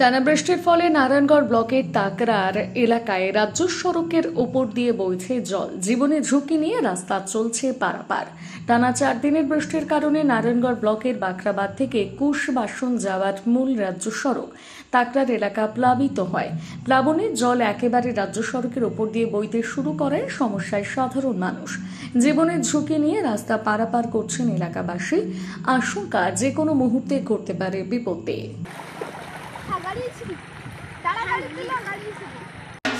টানা বৃষ্টির ফলে নারায়ণগড় ব্লকের তাকরার এলাকায় রাজ্য সড়কের ওপর দিয়ে বইছে জল। জীবনের ঝুঁকি নিয়ে রাস্তা চলছে পারাপার। টানা 4 দিনের বৃষ্টির কারণে নারায়ণগড় ব্লকের বাখরাবাদ থেকে কুশবাসন যাওয়ার মূল রাজ্য সড়ক তাকরার এলাকা প্লাবিত হয়। প্লাবনের জল একেবারে রাজ্য সড়কের ওপর দিয়ে বইতে শুরু করে। সমস্যায় সাধারণ মানুষ। জীবনের ঝুঁকি নিয়ে রাস্তা পারাপার করছেন এলাকাবাসী। আশঙ্কা যে কোনো মুহূর্তে ঘটতে পারে বিপত্তি।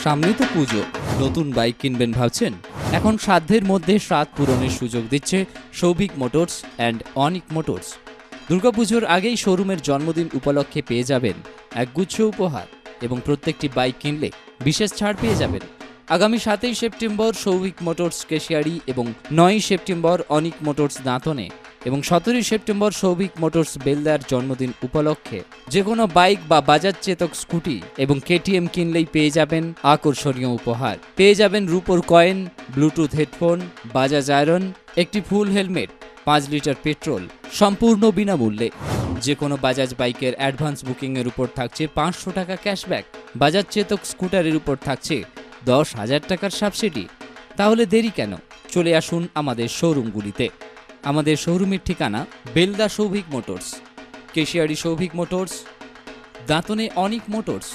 সামনেই তো পুজো, নতুন বাইক কিনবেন ভাবছেন? এখন সাধ্যের মধ্যে স্বাদ পূরণের সুযোগ দিচ্ছে Souvik motors and Anik motors. দুর্গাপুজোর আগেই শোরুমের জন্মদিন উপলক্ষে পেয়ে যাবেন একগুচ্ছ উপহার এবং প্রত্যেকটি বাইক কিনলে বিশেষ ছাড় পেয়ে যাবেন। আগামী 7ই সেপ্টেম্বর সৌভিক মোটরস কেশিয়ারি এবং 9ই সেপ্টেম্বর অনিক মোটরস দাঁতনে এবং 17ই সেপ্টেম্বর সৌভিক মোটরস বেলদার জন্মদিন উপলক্ষে যে কোনো বাইক বা বাজাজ চেতক স্কুটি এবং কেটিএম কিনলেই পেয়ে যাবেন আকর্ষণীয় উপহার। পেয়ে যাবেন রূপোর coin, Bluetooth headphone, Bajaj iron, একটি ফুল হেলমেট, 5 লিটার পেট্রোল সম্পূর্ণ বিনামূল্যে। যে কোনো বাজাজ বাইকের অ্যাডভান্স বুকিংয়ের উপর থাকছে 500 টাকা ক্যাশব্যাক। বাজাজ চেতক স্কুটারের উপর থাকছে 10,000 টাকার সাবসিডি। তাহলে দেরি কেন? চলে আসুন আমাদের শোরুমগুলিতে। আমাদের শোরুমের ঠিকানা বেলদা সৌভিক মোটরস, কেশিয়ারি সৌভিক মোটরস, দাঁতনে অনিক মোটরস।